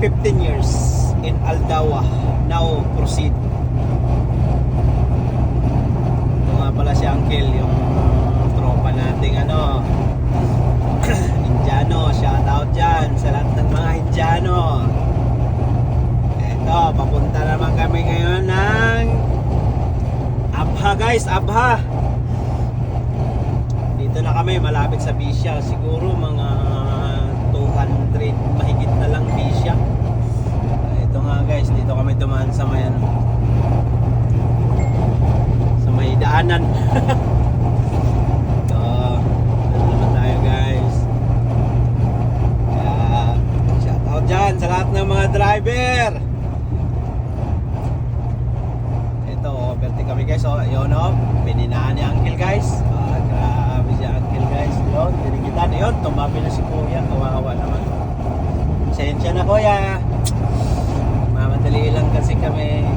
15 years in Aldawa. Now proceed. Ito nga pala si Uncle, yung tropa nating Indiano. Shout out dyan sa lahat ng mga Indiano. Eto, papunta naman kami ngayon ng Abha guys, Abha. Dito na kami, malapit sa Bisya. Siguro mga 200 mahigit na lang Bisya. Ito nga guys, dito kami dumaan sa may sa may daanan. Ito, ano naman tayo guys. Kaya shout out dyan sa lahat ng mga driver. Ito, overtake kami guys. Yun pininaan ni Uncle guys. Grabe si Uncle guys. Yun, dinigitan. Yun, tumabi na si Kuya. Kawawa naman. Pasensya na Kuya. Mamadali lang kasi kami.